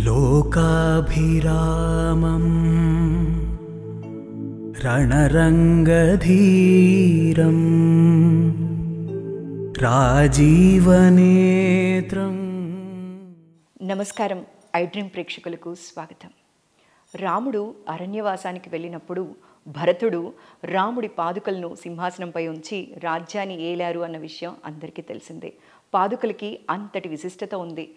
లోకాభిరామం రణరంగధీరం రాజీవనేత్రం. నమస్కారం. I dream ప్రేక్షకులకు స్వాగతం. రాముడు అరణ్యవాసానికి వెళ్ళినప్పుడు భరతుడు రాముడి పాదుకలను సింహాసనంపై ఉంచి రాజ్యాన్ని ఏలారు అన్న విషయం అందరికీ తెలిసిందే. పాదుకలకి అంతటి విశిష్టత ఉంది.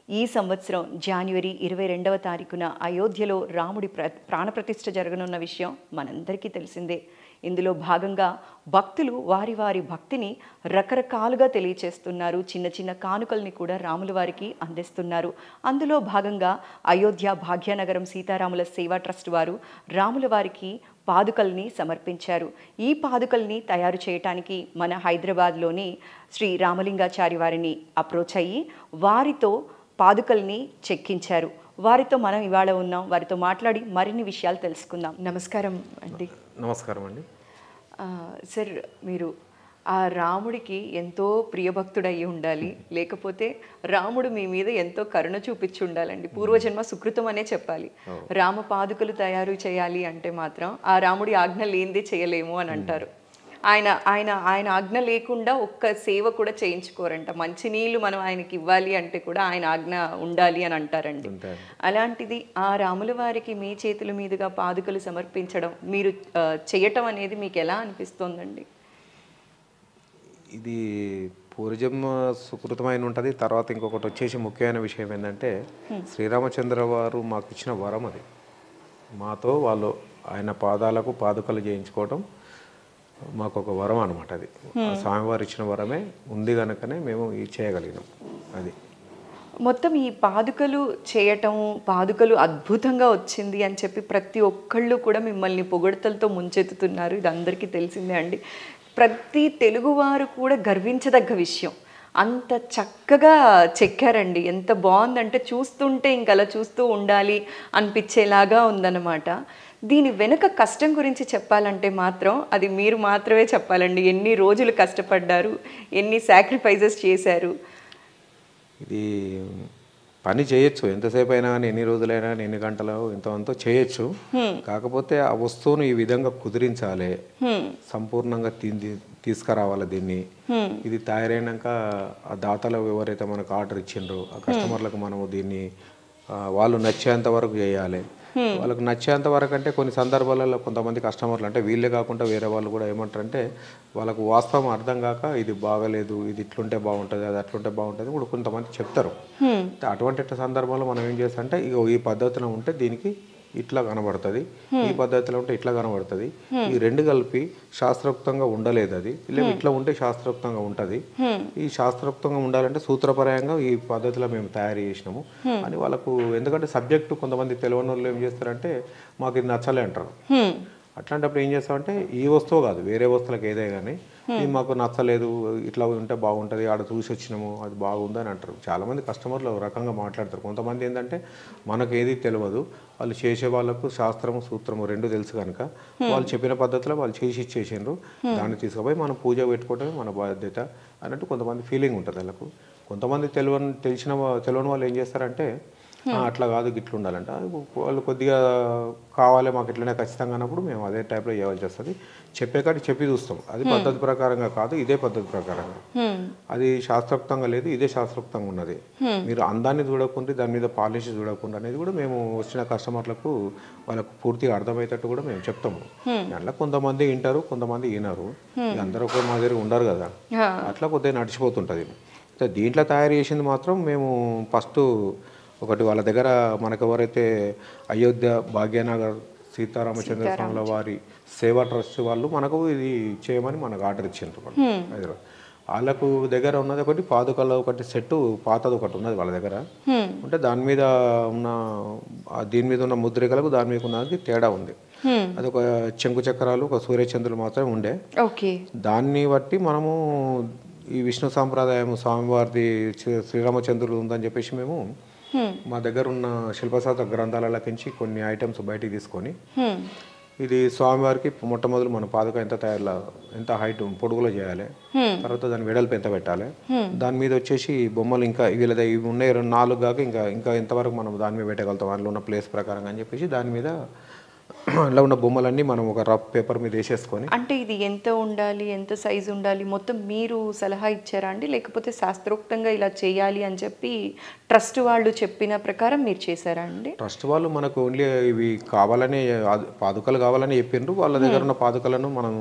ఈ సంవత్సరం జనవరి 22వ తారీఖున అయోధ్యలో రాముడి ప్రాణప్రతిష్ఠ జరగనున్న విషయం మనందరికీ తెలిసిందే. ఇందులో భాగంగా భక్తులు వారి వారి భక్తిని రకరకాలుగా తెలియచేస్తున్నారు. చిన్న చిన్న కానుకల్ని కూడా రాముల వారికి అందిస్తున్నారు. అందులో భాగంగా అయోధ్య భాగ్యనగరం సీతారాముల సేవా ట్రస్ట్ వారు రాముల వారికి పాదుకల్ని సమర్పించారు. ఈ పాదుకల్ని తయారు చేయటానికి మన హైదరాబాద్లోని శ్రీ రామలింగాచారి వారిని అప్రోచ్ అయ్యి వారితో పాదుకల్ని చెక్కించారు. వారితో మనం ఇవాళ ఉన్నాం. వారితో మాట్లాడి మరిన్ని విషయాలు తెలుసుకుందాం. నమస్కారం అండి. నమస్కారం అండి. సార్, మీరు ఆ రాముడికి ఎంతో ప్రియభక్తుడయ్యి ఉండాలి, లేకపోతే రాముడు మీ మీద ఎంతో కరుణ చూపించి ఉండాలండి. పూర్వజన్మ సుకృతం అనే చెప్పాలి. రామ పాదుకలు తయారు చేయాలి అంటే మాత్రం ఆ రాముడి ఆజ్ఞ లేనిదే చేయలేము అని అంటారు. ఆయన ఆయన ఆయన ఆజ్ఞ లేకుండా ఒక్క సేవ కూడా చేయించుకోరంట. మంచినీళ్ళు మనం ఆయనకి ఇవ్వాలి అంటే కూడా ఆయన ఆజ్ఞ ఉండాలి అని అంటారండి. అలాంటిది ఆ రాముల వారికి మీ చేతుల మీదుగా పాదుకలు సమర్పించడం, మీరు చేయటం అనేది మీకు ఎలా అనిపిస్తోందండి? ఇది పూర్వజన్మ సుకృతమైన ఉంటుంది. తర్వాత ఇంకొకటి వచ్చేసి ముఖ్యమైన విషయం ఏంటంటే శ్రీరామచంద్ర వారు మాకు ఇచ్చిన వరం అది. మాతో వాళ్ళు ఆయన పాదాలకు పాదుకలు చేయించుకోవడం మాకు ఒక వరం అనమాట. అది స్వామివారు ఇచ్చిన వరమే ఉంది కనుకనే మేము ఇది చేయగలిగినాం. అది మొత్తం ఈ పాదుకలు చేయటం, పాదుకలు అద్భుతంగా వచ్చింది అని చెప్పి ప్రతి ఒక్కళ్ళు కూడా మిమ్మల్ని పొగడ్తలతో ముంచెత్తుతున్నారు. ఇది అందరికీ తెలిసిందే అండి. ప్రతి తెలుగువారు కూడా గర్వించదగ్గ విషయం. అంత చక్కగా చెక్కారండి. ఎంత బాగుందంటే చూస్తుంటే ఇంకలా చూస్తూ ఉండాలి అనిపించేలాగా ఉందన్నమాట. దీని వెనుక కష్టం గురించి చెప్పాలంటే మాత్రం అది మీరు మాత్రమే చెప్పాలండి. ఎన్ని రోజులు కష్టపడ్డారు, ఎన్ని సాక్రిఫైజెస్ చేశారు. ఇది పని చేయొచ్చు, ఎంతసేపు అయినా కానీ, ఎన్ని రోజులైనా కానీ, ఎన్ని గంటలు ఇంతవంతో చేయొచ్చు. కాకపోతే ఆ వస్తువును ఈ విధంగా కుదిరించాలి, సంపూర్ణంగా తీసుకురావాలి దీన్ని. ఇది తయారైనాక ఆ దాతలు ఎవరైతే మనకు ఆర్డర్ ఇచ్చిండ్రో ఆ కస్టమర్లకు మనము దీన్ని వాళ్ళు నచ్చేంత వరకు చేయాలి. వాళ్ళకు నచ్చేంత వరకు అంటే కొన్ని సందర్భాలలో కొంతమంది కస్టమర్లు అంటే వీళ్ళే కాకుండా వేరే వాళ్ళు కూడా ఏమంటారంటే వాళ్ళకు వాస్తవం అర్థం కాక ఇది బాగలేదు, ఇది ఇట్లుంటే బాగుంటుంది, అది అట్లుంటే బాగుంటుంది కూడా కొంతమంది చెప్తారు. అటువంటి సందర్భంలో మనం ఏం చేస్తాం అంటే ఈ పద్ధతిలో ఉంటే దీనికి ఇట్లా కనబడుతుంది, ఈ పద్ధతిలో ఉంటే ఇట్లా కనబడుతుంది, ఈ రెండు కలిపి శాస్త్రోక్తంగా ఉండలేదు, అది లేదా ఇట్లా ఉంటే శాస్త్రోక్తంగా ఉంటుంది, ఈ శాస్త్రోక్తంగా ఉండాలంటే సూత్రపరంగా ఈ పద్ధతిలో మేము తయారు చేసినాము అని వాళ్ళకు. ఎందుకంటే సబ్జెక్టు కొంతమంది తెలియని వాళ్ళు ఏం చేస్తారంటే మాకు ఇది నచ్చలే అంటారు. అట్లాంటప్పుడు ఏం చేస్తామంటే ఈ వస్తువు కాదు వేరే వస్తువులకు ఏదే కానీ ఇది మాకు నచ్చలేదు, ఇట్లా ఉంటే బాగుంటుంది, ఆడ చూసి వచ్చినాము అది బాగుంది అని అంటారు. చాలామంది కస్టమర్లు రకంగా మాట్లాడతారు. కొంతమంది ఏంటంటే మనకు ఏది తెలియదు, వాళ్ళు చేసే వాళ్ళకు శాస్త్రము సూత్రము రెండు తెలుసు కనుక వాళ్ళు చెప్పిన పద్ధతిలో వాళ్ళు చేసి ఇచ్చేసిండ్రు, దాన్ని తీసుకుపోయి మనం పూజ పెట్టుకోవడమే మన బాధ్యత అన్నట్టు కొంతమంది ఫీలింగ్ ఉంటుంది వాళ్ళకు. కొంతమంది తెలియని వాళ్ళు ఏం చేస్తారంటే అట్లా కాదు గిట్లు ఉండాలంట, వాళ్ళు కొద్దిగా కావాలి మాకు ఇట్లనే ఖచ్చితంగా అన్నప్పుడు మేము అదే టైప్లో చేయవలసి వస్తుంది. చెప్పేకాటి చెప్పి చూస్తాం, అది పద్ధతి ప్రకారంగా కాదు, ఇదే పద్ధతి ప్రకారంగా, అది శాస్త్రోక్తంగా లేదు, ఇదే శాస్త్రోక్తంగా ఉన్నది, మీరు అందాన్ని చూడకుండా దాని మీద పాలిష్ చూడకుండా అనేది కూడా మేము వచ్చిన కస్టమర్లకు వాళ్ళకు పూర్తిగా అర్థమయ్యేటట్టు కూడా మేము చెప్తాము. దాంట్లో కొంతమంది వింటారు, కొంతమంది వినరు, అందరూ ఒక మాదిరి ఉండరు కదా, అట్లా కొద్దిగా నడిచిపోతుంటుంది. దీంట్లో తయారు చేసింది మాత్రం మేము ఫస్ట్ ఒకటి వాళ్ళ దగ్గర మనకు ఎవరైతే అయోధ్య భాగ్యనగర్ సీతారామచంద్ర స్వాముల వారి సేవా ట్రస్ట్ వాళ్ళు మనకు ఇది చేయమని మనకు ఆర్డర్ ఇచ్చిండ్రు. హైదరాబాద్ వాళ్ళకు దగ్గర ఉన్నది ఒకటి పాదుకల ఒకటి సెట్టు పాతది ఒకటి ఉన్నది వాళ్ళ దగ్గర ఉంటే దాని మీద ఉన్న దీని మీద ఉన్న ముద్రికలకు దాని మీద ఉన్నది తేడా ఉంది. అది ఒక చెంకు చక్రాలు ఒక సూర్యచంద్రులు మాత్రమే ఉండే. దాన్ని బట్టి మనము ఈ విష్ణు సాంప్రదాయం స్వామివారిది శ్రీరామచంద్రుడు ఉందని చెప్పేసి మేము మా దగ్గర ఉన్న శిల్పశాస్త్ర గ్రంథాలకించి కొన్ని ఐటమ్స్ బయటికి తీసుకొని ఇది స్వామివారికి మొట్టమొదలు మన పాదుక ఎంత హైట్ పొడుగులో చేయాలి, తర్వాత దాని వెడల్పు ఎంత పెట్టాలి, దాని మీద వచ్చేసి బొమ్మలు ఇంకా వీళ్ళది ఇవి ఉన్నాయి 4 కాక ఇంకా ఎంతవరకు మనం దాని మీద పెట్టగలుగుతాం అందులో ఉన్న ప్లేస్ ప్రకారంగా అని చెప్పేసి దాని మీద అందులో ఉన్న బొమ్మలన్నీ మనం ఒక రఫ్ పేపర్ మీద వేసేసుకొని. అంటే ఇది ఎంత ఉండాలి, ఎంత సైజు ఉండాలి, మొత్తం మీరు సలహా ఇచ్చారా అండి, లేకపోతే శాస్త్రోక్తంగా ఇలా చేయాలి అని చెప్పి ట్రస్ట్ వాళ్ళు చెప్పిన ప్రకారం మీరు చేశారా అండి? ట్రస్ట్ వాళ్ళు మనకు ఓన్లీ ఇవి కావాలని పాదుకలు కావాలని చెప్పిండ్రు. వాళ్ళ దగ్గర ఉన్న పాదుకలను మనం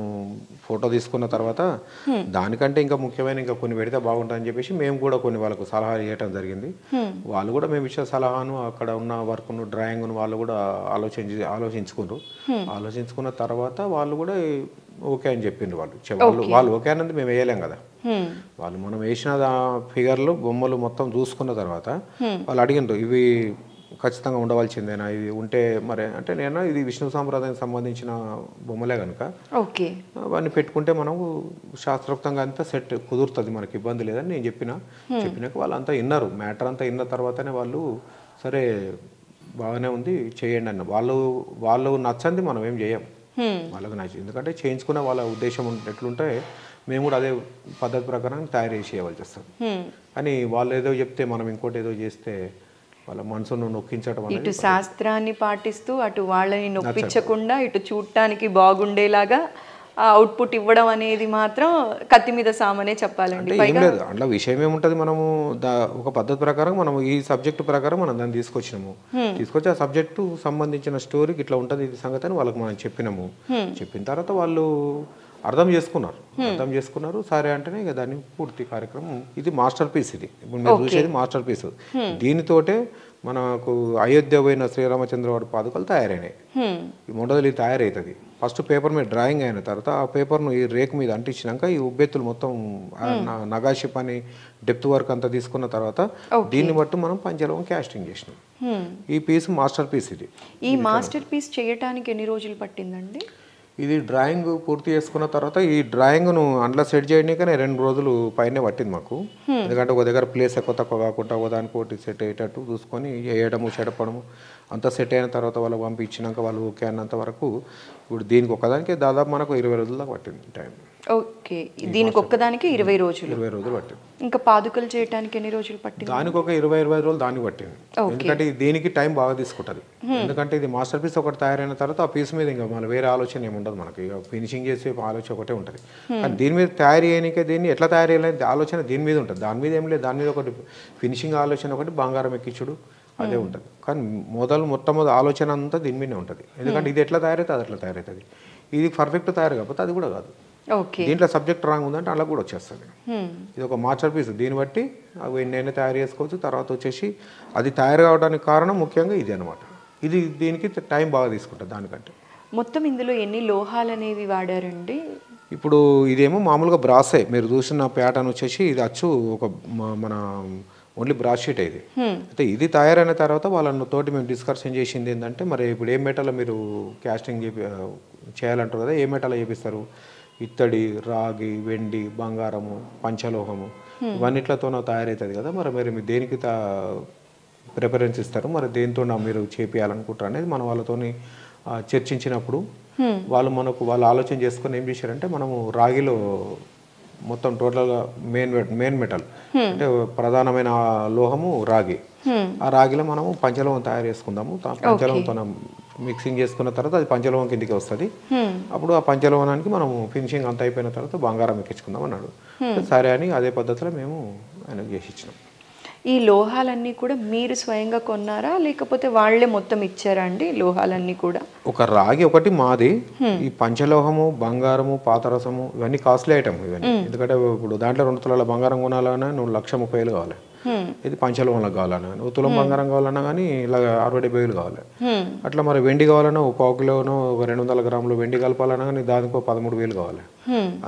ఫోటో తీసుకున్న తర్వాత దానికంటే ఇంకా ముఖ్యమైన ఇంకా కొన్ని పెడితే బాగుంటుందని చెప్పేసి మేము కూడా కొన్ని వాళ్ళకు సలహా ఇవ్వటం జరిగింది. వాళ్ళు కూడా మేము ఇచ్చే సలహాను అక్కడ ఉన్న వర్క్ను డ్రాయింగ్ను వాళ్ళు కూడా ఆలోచించుకున్న తర్వాత వాళ్ళు కూడా ఓకే అని చెప్పిండ్రు. వాళ్ళు ఓకే అన్నది మేము వేయలేం కదా. వాళ్ళు మనం వేసిన ఫిగర్లు బొమ్మలు మొత్తం చూసుకున్న తర్వాత వాళ్ళు అడిగిండ్రు ఇవి ఖచ్చితంగా ఉండవలసిందేనా, ఇది ఉంటే మరి అంటే నేను ఇది విష్ణు సాంప్రదాయానికి సంబంధించిన బొమ్మలే కనుక అవన్నీ పెట్టుకుంటే మనకు శాస్త్రోక్తంగా అంతా సెట్ కుదురుతుంది, మనకి ఇబ్బంది లేదని నేను చెప్పినాక వాళ్ళు అంతా విన్నారు. మ్యాటర్ అంతా విన్న తర్వాతనే వాళ్ళు సరే బాగానే ఉంది చేయండి అన్న. వాళ్ళు నచ్చంది మనం ఏం చేయం, వాళ్ళకి నచ్చి ఎందుకంటే చేయించుకున్న వాళ్ళ ఉద్దేశం ఎట్లుంటే మేము కూడా అదే పద్ధతి ప్రకారం తయారు చేసి చేయవలసి వస్తుంది. కానీ వాళ్ళు ఏదో చెప్తే మనం ఇంకోటి ఏదో చేస్తే వాళ్ళ మనసును నొక్కించడం, ఇటు శాస్త్రాన్ని పాటిస్తూ అటు వాళ్ళని నొప్పించకుండా ఇటు చూడటానికి బాగుండేలాగా అవుట్పుట్ ఇవ్వడం అనేది మాత్రం కత్తి మీద సామనే చెప్పాలండి. ఏం లేదు అందులో విషయం ఏముంటుంది, మనము ఒక పద్ధతి ప్రకారం మనం ఈ సబ్జెక్టు ప్రకారం మనం దాన్ని తీసుకొచ్చి ఆ సబ్జెక్టు సంబంధించిన స్టోరీకి ఇట్లా ఉంటుంది ఇది సంగతి అని వాళ్ళకి మనం చెప్పిన తర్వాత వాళ్ళు అర్థం చేసుకున్నారు. సరే అంటేనే ఇక దాన్ని పూర్తి కార్యక్రమం ఇది మాస్టర్ పీస్. ఇది ఇప్పుడు మీరు చూసేది మాస్టర్ పీస్. దీనితోటే మనకు అయోధ్య పోయిన శ్రీరామచంద్రవాడి పాదుకలు తయారైనాయి. మొదలు ఇది తయారవుతుంది. ఫస్ట్ పేపర్ మీద డ్రాయింగ్ అయిన తర్వాత ఆ పేపర్ను ఈ రేకు మీద అంటించినాక ఈ ఉబ్బెత్తులు మొత్తం నగాషి పని డెప్త్ వర్క్ అంతా తీసుకున్న తర్వాత దీన్ని బట్టి మనం పంచలోహం క్యాస్టింగ్ చేసినాం. ఈ పీస్ మాస్టర్ పీస్. ఇది ఈ మాస్టర్ పీస్ చేయడానికి ఎన్ని రోజులు పట్టిందండి? ఇది డ్రాయింగ్ పూర్తి చేసుకున్న తర్వాత ఈ డ్రాయింగ్ను అందులో సెట్ చేయడానికనే 2 రోజులు పైనే పట్టింది మాకు. ఎందుకంటే ఒక దగ్గర ప్లేస్ ఎక్కువ తక్కువ కాకుండా ఒకదానికి ఒకటి సెట్ అయ్యేటట్టు చూసుకొని వేయడము చెడపడము అంతా సెట్ అయిన తర్వాత వాళ్ళకి పంపించినాక వాళ్ళు ఓకే అన్నంత వరకు ఇప్పుడు దీనికి ఒక్కదానికి దాదాపు మనకు 20 రోజుల దాకా పట్టింది టైం. ఓకే, దీనికి ఒక్కదానికి 20 రోజులు పట్టింది. ఇంకా పాదుకలు చేయడానికి ఎన్ని రోజులు పట్టింది? దానికి ఒక 20 రోజులు దానికి పట్టింది. ఎందుకంటే దీనికి టైం బాగా తీసుకుంటుంది. ఎందుకంటే ఇది మాస్టర్ పీస్ ఒకటి తయారైన తర్వాత ఆ పీస్ మీద ఇంకా మన వేరే ఆలోచన ఏమి ఉండదు, మనకి ఫినిషింగ్ చేసే ఆలోచన ఒకటే ఉంటుంది. కానీ దీని మీద తయారు చేయడానికే దీన్ని ఎట్లా తయారు చేయాలి ఆలోచన దీని మీద ఉంటుంది. దాని మీద ఏం లేదు, దాని మీద ఒకటి ఫినిషింగ్ ఆలోచన ఒకటి బంగారం ఎక్కించుడు అదే ఉంటుంది. కానీ మొట్టమొదటి ఆలోచన అంతా దీని మీదనే ఉంటుంది. ఎందుకంటే ఇది ఎట్లా తయారైతే అది అట్లా తయారవుతుంది. ఇది పర్ఫెక్ట్ తయారు కాకపోతే అది కూడా కాదు. దీంట్లో సబ్జెక్ట్ రాంగ్ ఉందంటే అలా కూడా వచ్చేస్తుంది. ఇది ఒక మాస్టర్ పీస్. దీన్ని బట్టి అవి ఎన్నైనా తయారు చేసుకోవచ్చు. తర్వాత వచ్చేసి అది తయారు కావడానికి కారణం ముఖ్యంగా ఇది అనమాట. ఇది దీనికి టైం బాగా తీసుకుంటుంది దానికంటే. మొత్తం ఇందులో ఎన్ని లోహాలు అనేవి వాడారండి? ఇప్పుడు ఇదేమో మామూలుగా బ్రాసే. మీరు చూసిన ప్యాటర్న్ వచ్చేసి ఇది అచ్చు ఒక మన ఓన్లీ బ్రాస్ షీట్. ఇది అయితే ఇది తయారైన తర్వాత వాళ్ళని తోటి మేము డిస్కషన్ చేసింది ఏంటంటే మరి ఇప్పుడు ఏ మెటల్ మీరు క్యాస్టింగ్ చేయాలంటారు కదా, ఏ మెటల్ చేపిస్తారు? ఇత్తడి, రాగి, వెండి, బంగారము, పంచలోహము ఇవన్నిట్లతో తయారవుతుంది కదా. మరి మీరు దేనికి ప్రిఫరెన్స్ ఇస్తారు, మరి దేనితో మీరు చేపియాలనుకుంటారు అనేది మనం వాళ్ళతోని చర్చించినప్పుడు వాళ్ళు ఆలోచన చేసుకొని ఏం చేశారంటే మనము రాగిలో మొత్తం టోటల్గా మెయిన్ మెటల్ అంటే ప్రధానమైన లోహము రాగి. ఆ రాగిలో మనము పంచలోహం తయారు చేసుకుందాము. పంచలోహంతో మిక్సింగ్ చేసుకున్న తర్వాత అది పంచలోహం కిందికి వస్తుంది. అప్పుడు ఆ పంచలోహానికి మనము ఫినిషింగ్ అంతా అయిపోయిన తర్వాత బంగారం ఎక్కించుకుందాం అన్నాడు. సరే అని అదే పద్ధతిలో మేము ఆయనకు చేసి ఇచ్చినాం. ఈ లోహాలన్నీ కూడా మీరు స్వయంగా కొన్నారా లేకపోతే వాళ్ళే మొత్తం ఇచ్చారా అండి? లోహాలన్నీ కూడా ఒక రాగి ఒకటి మాది. ఈ పంచలోహము, బంగారము, పాతరసము ఇవన్నీ కాస్ట్లీ ఐటమ్ ఇవన్నీ. ఎందుకంటే ఇప్పుడు దాంట్లో 2 తులాల బంగారం కొనాలన్నా 1,30,000 కావాలి. ఇది పంచలోహంలో కావాలన్నా 1 తులం బంగారం కావాలన్నా కానీ ఇలా 60-70 కావాలి. అట్లా మరి వెండి కావాలన్నా 1 కిలోనో 200 గ్రాములు వెండి కలపాలన్నా కానీ దానికి 13,000 కావాలి.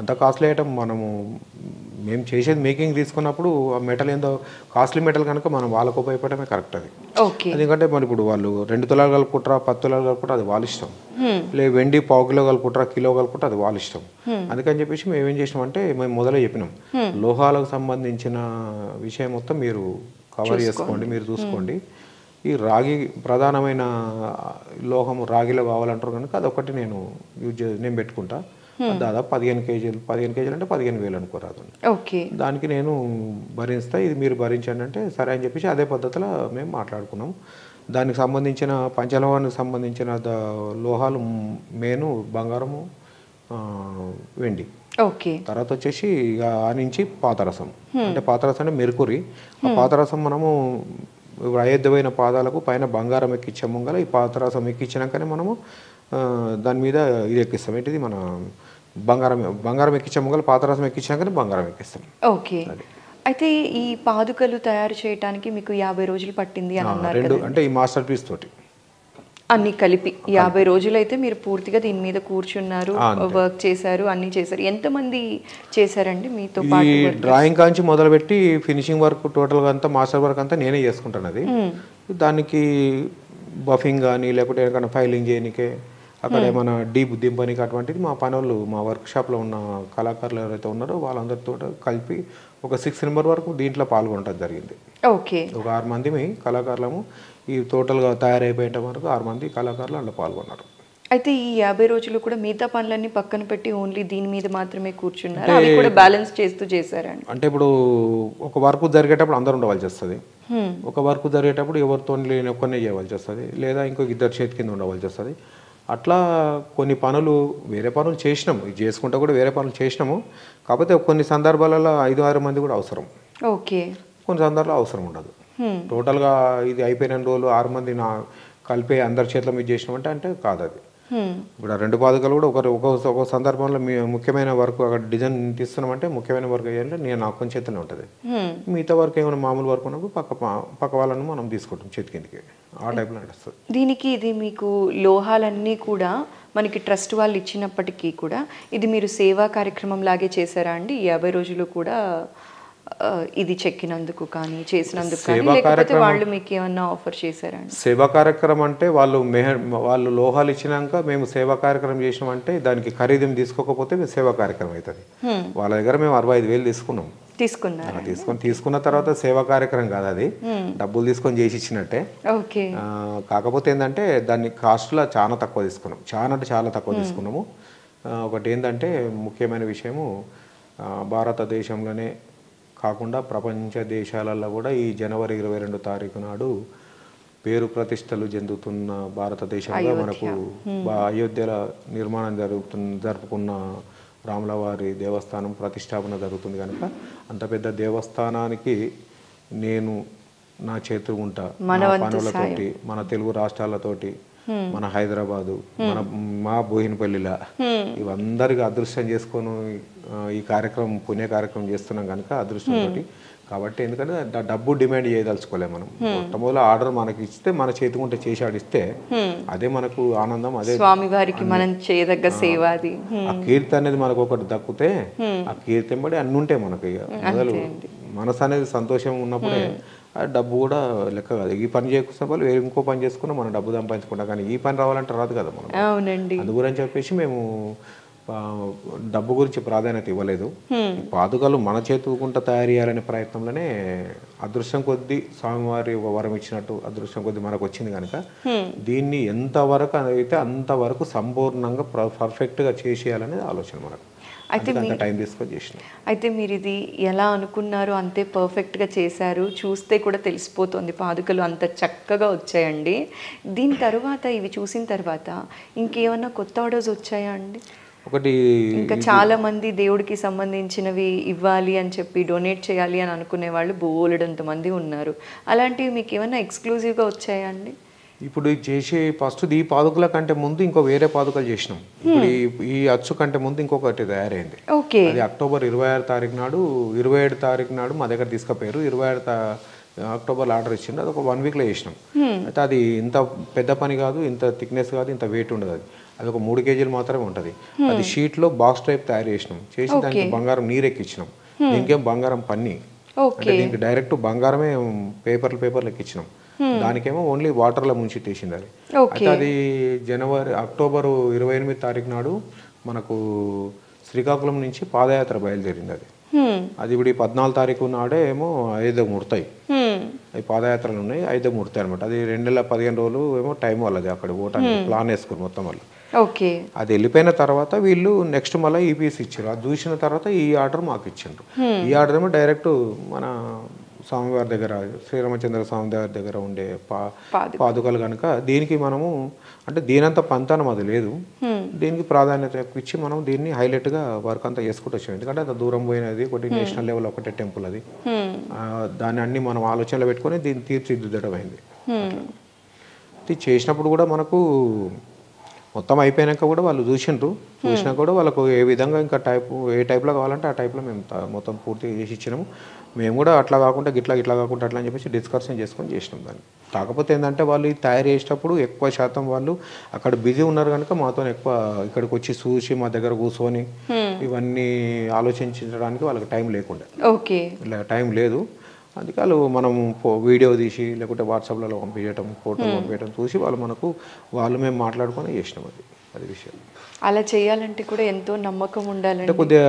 అంత కాస్ట్లీ ఐటమ్ మనము మేము చేసేది మేకింగ్ తీసుకున్నప్పుడు ఆ మెటల్ ఏందో కాస్ట్లీ మెటల్ కనుక మనం వాళ్ళకు ఉపయోగపడమే కరెక్ట్. అది ఎందుకంటే మరి ఇప్పుడు వాళ్ళు 2 తులాలు కలుపుకుంటారా 10 తులాలు కలుపుకుంటారా అది వాళ్ళ ఇష్టం. లేదు వెండి 1/4 కిలో కలుపుకుంటారా కిలో కలుపుకుంటారా అది వాళ్ళ ఇష్టం. అందుకని చెప్పేసి మేము ఏం చేసినామంటే మేము మొదలే చెప్పినాం లోహాలకు సంబంధించిన విషయం మొత్తం మీరు కవర్ చేసుకోండి, మీరు చూసుకోండి. ఈ రాగి ప్రధానమైన లోహం రాగిలో కావాలంటారు కనుక అదొకటి నేను నేను పెట్టుకుంటా. దాదాపు 15 కేజీలు అంటే 15,000 అనుకోరాదు. ఓకే, దానికి నేను భరిస్తా, ఇది మీరు భరించండి అంటే సరే అని చెప్పేసి అదే పద్ధతిలో మేము మాట్లాడుకున్నాం. దానికి సంబంధించిన పంచలోహానికి సంబంధించిన లోహాలు మెయిన్ బంగారము, వెండి. ఓకే, తర్వాత వచ్చేసి ఇక ఆ నుంచి పాతరసం, అంటే పాతరసం అంటే మెర్కురీ. ఆ పాతరసం మనము అయోధ్యమైన పాదాలకు పైన బంగారం ఎక్కించే ముంగల ఈ పాతరసం ఎక్కించినాకనే మనము దాని మీద ఇది ఎక్కిస్తాం. ఏంటిది మన బంగారం ఎక్కించే ముంగల పాతరసం ఎక్కించినాకనే బంగారం ఎక్కిస్తాం. ఓకే. అయితే ఈ పాదుకలు తయారు చేయడానికి మీకు 50 రోజులు పట్టింది అని అన్నారు. రెండు అంటే ఈ మాస్టర్ పీస్ తోటి అన్ని కలిపి 50 రోజులు అయితే మీరు పూర్తిగా దీని మీద కూర్చున్నారు, వర్క్ చేశారు, అన్ని చేశారు. ఎంతమంది చేశారండి మీతో పాటు? డ్రాయింగ్ కాంచి మొదలుపెట్టి ఫినిషింగ్ వర్క్ టోటల్గా అంతా మాస్టర్ వర్క్ అంతా నేనే చేసుకుంటాను. అది దానికి బఫింగ్ కానీ లేకపోతే ఏమైనా ఫైలింగ్ చేయనికే అక్కడ ఏమైనా డీప్ దింపనికి అటువంటిది మా పనులు మా వర్క్ షాప్లో ఉన్న కళాకారులు ఎవరైతే ఉన్నారో వాళ్ళందరితో కలిపి ఒక 6 మెంబర్ వరకు దీంట్లో పాల్గొనడం జరిగింది. ఓకే, ఒక 6 మంది కళాకారులము ఈ టోటల్గా తయారైపోయేంత వరకు 6 మంది కళాకారులు అందులో పాల్గొన్నారు. అయితే ఈ 50 రోజులు కూడా మిగతా పనులన్నీ పక్కన పెట్టి ఓన్లీ దీని మీద మాత్రమే కూర్చున్నారు, అవి కూడా బ్యాలెన్స్ చేస్తూ చేశారండి? అంటే ఇప్పుడు ఒక వర్క్ జరిగేటప్పుడు అందరూ ఉండవలసి వస్తుంది, ఒక వర్క్ జరిగేటప్పుడు ఎవరితో లేని ఒక్కనే చేయవలసి వస్తుంది, లేదా ఇంకొక 2 చేతి కింద ఉండవలసి వస్తుంది. అట్లా కొన్ని పనులు వేరే పనులు చేసినాము, ఇది చేసుకుంటా కూడా వేరే పనులు చేసినాము. కాకపోతే కొన్ని సందర్భాలలో 5-6 మంది కూడా అవసరం. ఓకే, కొన్ని సందర్భాల్లో అవసరం ఉండదు. టోటల్గా ఇది అయిపోయిన రోజులు 6 మంది కలిపే అందరి చేతిలో మీరు చేసినామంటే అంటే కాదు. అది ఇప్పుడు ఆ 2 పాదుకలు కూడా ఒక సందర్భంలో ముఖ్యమైన వర్క్ అక్కడ డిజైన్ తీస్తున్నామంటే ముఖ్యమైన వర్క్ అయ్యాలంటే నేను నా ఒక్క చేతిలో ఉంటుంది. మిగతా వర్క్ ఏమైనా మామూలు వర్క్ ఉన్నప్పుడు పక్క వాళ్ళను మనం తీసుకుంటాం చేతి కిందకి, ఆ టైప్లో నడుస్తుంది. దీనికి ఇది మీకు లోహాలన్నీ కూడా మనకి ట్రస్ట్ వాళ్ళు ఇచ్చినప్పటికీ కూడా ఇది మీరు సేవా కార్యక్రమం లాగే చేశారా అండి? 50 రోజులు కూడా ఇది చెక్కినందుకు కానీ చేసినందుకు కానీ, లేకపోతే వాళ్ళు మీకు ఏమన్నా ఆఫర్ చేశారా? సేవా కార్యక్రమం అంటే వాళ్ళు లోహాలు ఇచ్చినాక మేము సేవా కార్యక్రమం చేసినామంటే దానికి ఖరీదు తీసుకోకపోతే సేవా కార్యక్రమం అవుతుంది. వాళ్ళ దగ్గర మేము 65,000 తీసుకున్న తర్వాత సేవా కార్యక్రమం కాదు, అది డబ్బులు తీసుకొని చేసి ఇచ్చినట్టే. కాకపోతే ఏంటంటే దాన్ని కాస్ట్లో చాలా తక్కువ తీసుకున్నాం, చాలా తక్కువ తీసుకున్నాము. ఒకటి ఏంటంటే ముఖ్యమైన విషయము, భారతదేశంలోనే కాకుండా ప్రపంచ దేశాలలో కూడా ఈ జనవరి 22 తారీఖు నాడు పేరు ప్రతిష్టలు చెందుతున్న భారతదేశంలో మనకు అయోధ్యల నిర్మాణం జరుపుకున్న రాములవారి దేవస్థానం ప్రతిష్టాపన జరుగుతుంది కనుక అంత పెద్ద దేవస్థానానికి నేను నా చేతులు ఉంటా, మన పనులతోటి, మన తెలుగు రాష్ట్రాలతోటి, మన హైదరాబాదు, మా బోయినపల్లిలా ఇవందరికి అదృష్టం చేసుకొని ఈ కార్యక్రమం పుణ్య కార్యక్రమం చేస్తున్నాం కనుక అదృష్టంతో. కాబట్టి ఎందుకంటే డబ్బు డిమాండ్ చేయదలుచుకోలేము మనం. మొట్టమొదటి ఆర్డర్ మనకి ఇస్తే మన చేతికుంటే చేసి ఆడిస్తే అదే మనకు ఆనందం, అదే స్వామివారికి మనం చేయదగ్గ సేవ. అది ఆ కీర్తి అనేది మనకు ఒకటి దక్కితే ఆ కీర్తి బట్టి అన్ని ఉంటాయి మనకి. మొదలు మనసు అనేది సంతోషం ఉన్నప్పుడే డబ్బు కూడా లెక్క కాదు. ఈ పని చేసుకున్న వాళ్ళు ఇంకో పని చేసుకున్నా మనం డబ్బు సంపాదించుకుంటాం, కానీ ఈ పని రావాలంటే రాదు కదా మనం. అవునండి. అందుగురించి చెప్పేసి మేము డబ్బు గురించి ప్రాధాన్యత ఇవ్వలేదు. పాదుకలు మన చేతుకుంటా తయారు చేయాలనే ప్రయత్నంలోనే అదృష్టం కొద్దీ స్వామివారి వరం ఇచ్చినట్టు అదృష్టం కొద్దీ మనకు వచ్చింది కనుక దీన్ని ఎంతవరకు అయితే అంతవరకు సంపూర్ణంగా పర్ఫెక్ట్గా చేసేయాలనేది ఆలోచన మనకు. అయితే మీరు ఇది ఎలా అనుకున్నారో అంతే పర్ఫెక్ట్గా చేశారు. చూస్తే కూడా తెలిసిపోతుంది పాదుకలు అంత చక్కగా వచ్చాయండి. దీని తర్వాత ఇవి చూసిన తర్వాత ఇంకేమన్నా కొత్త ఆర్డర్స్ వచ్చాయా అండి? ఒకటి ఇంకా చాలా మంది దేవుడికి సంబంధించినవి ఇవ్వాలి అని చెప్పి డొనేట్ చేయాలి అని అనుకునే వాళ్ళు బోలెడంత మంది ఉన్నారు. అలాంటివి మీకు ఏమైనా ఎక్స్క్లూజివ్గా వచ్చాయా అండి? ఇప్పుడు చేసే ఫస్ట్ ఈ పాదుకల కంటే ముందు ఇంకో వేరే పాదుకలు చేసినాం. ఇప్పుడు ఈ అచ్చు కంటే ముందు ఇంకొకటి తయారైంది. అది అక్టోబర్ 26 తారీఖు నాడు 27 తారీఖు నాడు మా దగ్గర తీసుకుపోయారు. 27 అక్టోబర్లో ఆర్డర్ ఇచ్చింది. అది ఒక 1 వీక్లో చేసినాం. అయితే అది ఇంత పెద్ద పని కాదు, ఇంత థిక్నెస్ కాదు, ఇంత వెయిట్ ఉండదు. అది ఒక 3 కేజీలు మాత్రమే ఉంటుంది. అది షీట్లో బాక్స్ టైప్ తయారు చేసినాం. చేసి దానికి బంగారం నీరెక్కిచ్చినాం. దీనికేం బంగారం పన్ని, అంటే దీనికి డైరెక్ట్ బంగారమే పేపర్లు ఎక్కిచ్చినాం. దానికేమో ఓన్లీ వాటర్లో ముంచి తీసింది. అది అయితే అది అక్టోబర్ 28 తారీఖు నాడు మనకు శ్రీకాకుళం నుంచి పాదయాత్ర బయలుదేరింది. అది ఇప్పుడు 14 తారీఖు నాడే ఏమో 5 ముడతాయి. అవి పాదయాత్రలు ఉన్నాయి 5 మూర్తి అనమాట. అది 2 నెలల 15 రోజులు ఏమో టైం వాళ్ళది అక్కడ పోవటానికి ప్లాన్ వేసుకుని మొత్తం వాళ్ళు. ఓకే. అది వెళ్ళిపోయిన తర్వాత వీళ్ళు నెక్స్ట్ మళ్ళీ ఈపీఎస్ ఇచ్చారు. అది చూసిన తర్వాత ఈ ఆర్డర్ మాకు ఇచ్చిండ్రు. ఈ ఆర్డర్ ఏమో డైరెక్ట్ మన స్వామివారి దగ్గర శ్రీరామచంద్ర స్వామి వారి దగ్గర ఉండే పాదుకలు కనుక దీనికి మనము అంటే దీనంత పంతానం అది లేదు, దీనికి ప్రాధాన్యత ఇచ్చి మనం దీన్ని హైలైట్గా వర్క్ అంతా చేసుకుంటూ వచ్చాం. ఎందుకంటే అంత దూరం పోయినది ఒకటి నేషనల్ లెవెల్ ఒకటే టెంపుల్ అది, దాన్ని అన్ని మనం ఆలోచనలో పెట్టుకొని దీన్ని తీర్చిదిద్దడం అయింది. ఇది చేసినప్పుడు కూడా మనకు మొత్తం అయిపోయాక కూడా వాళ్ళు చూసినా కూడా వాళ్ళకు ఏ విధంగా ఇంకా ఏ టైప్లో కావాలంటే ఆ టైప్లో మేము మొత్తం పూర్తి చేసి ఇచ్చినాము. మేము కూడా అట్లా కాకుండా ఇట్లా కాకుండా అట్లా అని చెప్పేసి డిస్కషన్ చేసుకొని చేసినాం దాన్ని. కాకపోతే ఏంటంటే వాళ్ళు ఇది తయారు చేసేటప్పుడు ఎక్కువ శాతం వాళ్ళు అక్కడ బిజీ ఉన్నారు కనుక మాతో ఎక్కువ ఇక్కడికి వచ్చి చూసి మా దగ్గర కూర్చొని ఇవన్నీ ఆలోచించడానికి వాళ్ళకి టైం లేకుండా, ఓకే, ఇలా టైం లేదు. అందుకే వాళ్ళు మనం వీడియో తీసి లేకుంటే వాట్సాప్లలో పంపించడం, ఫోటో పంపించడం చూసి వాళ్ళు మేము మాట్లాడుకొని చేసినాం. అది విషయం. అలా చేయాలంటే కూడా ఎంతో నమ్మకం ఉండాలంటే కొద్దిగా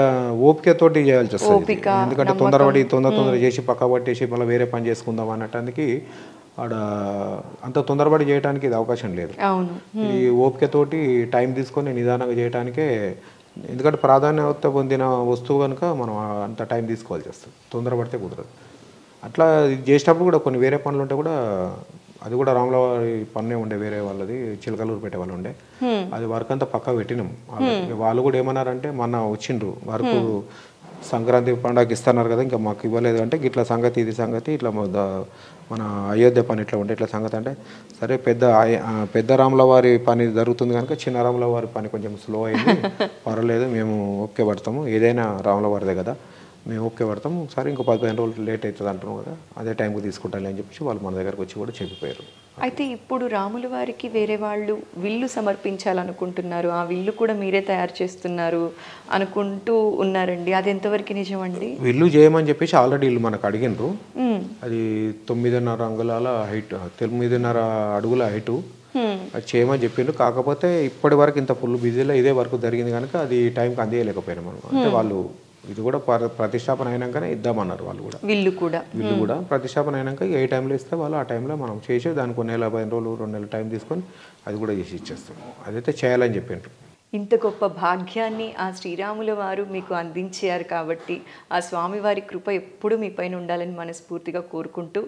ఓపికతోటి చేయాల్సి వస్తుంది. ఎందుకంటే తొందర చేసి పక్క పట్టేసి మళ్ళీ వేరే పని చేసుకుందాం అన్నటానికి ఆడ అంత తొందరపడి చేయడానికి ఇది అవకాశం లేదు. ఈ ఓపికతోటి టైం తీసుకొని నిదానంగా చేయడానికే, ఎందుకంటే ప్రాధాన్యత పొందిన వస్తువు కనుక మనం అంత టైం తీసుకోవాల్సి వస్తుంది, తొందరపడితే కుదరదు. అట్లా చేసేటప్పుడు కూడా కొన్ని వేరే పనులు ఉంటే కూడా అది కూడా రాముల వారి పన్నే ఉండే, వేరే వాళ్ళది చిలకలూరు పెట్టే వాళ్ళు ఉండే, అది వర్క్ అంతా పక్కా పెట్టినాం. వాళ్ళు కూడా ఏమన్నారంటే మొన్న వచ్చిండ్రు వర్క్ సంక్రాంతి పండుగకి ఇస్తున్నారు కదా ఇంకా మాకు ఇవ్వలేదు అంటే ఇట్లా సంగతి ఇట్లా మన అయోధ్య పని ఇట్లా ఉంటే ఇట్లా సంగతి అంటే సరే పెద్ద రాముల వారి పని జరుగుతుంది కనుక చిన్న రాముల వారి పని కొంచెం స్లో అయింది, పర్వాలేదు మేము ఓకే పడతాము, ఏదైనా రాముల వారిదే కదా మేము ఓకే పడతాము, సరే ఇంకో 15 రోజులు లేట్ అవుతుంది అంటున్నాం కదా అదే టైంకి తీసుకుంటాను అని చెప్పేసి వాళ్ళు మన దగ్గరకు వచ్చి కూడా చెప్పిపోయారు. అయితే ఇప్పుడు రాముల వారికి వేరే వాళ్ళు విల్లు సమర్పించాలనుకుంటున్నారు, ఆ విల్లు కూడా మీరే తయారు చేస్తున్నారు అనుకుంటూ ఉన్నారండి, అది ఎంతవరకు నిజమండి? విల్లు చేయమని చెప్పేసి ఆల్రెడీ వీళ్ళు మనకు అడిగినరు. అది 9.5 అంగుళాల హైట్, 9.5 అడుగుల హైటు, అది చేయమని చెప్పిండ్రు. కాకపోతే ఇప్పటి వరకు ఇంత ఫుల్ బిజీలో ఇదే వరకు జరిగింది కనుక అది టైంకి అందేయలేకపోయినాం మనం. అంటే వాళ్ళు ఇది కూడా ప్రతిష్టాపన అయినాకనే ఇద్దామన్నారు. వాళ్ళు కూడా విల్లు కూడా ప్రతిష్టాపన అయినాక ఏ టైంలో ఇస్తే వాళ్ళు ఆ టైంలో మనం చేసి దానికి 1 నెల 15 రోజులు 2 నెలలు టైం తీసుకొని అది కూడా చేసి ఇచ్చేస్తాం. అదైతే చేయాలని చెప్పిండ్రు. ఇంత గొప్ప భాగ్యాన్ని ఆ శ్రీరాముల వారు మీకు అందించారు కాబట్టి ఆ స్వామివారి కృప ఎప్పుడు మీ పైన ఉండాలని మనస్ఫూర్తిగా కోరుకుంటూ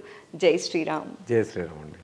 జై శ్రీరామ్. జై శ్రీరామ్ అండి.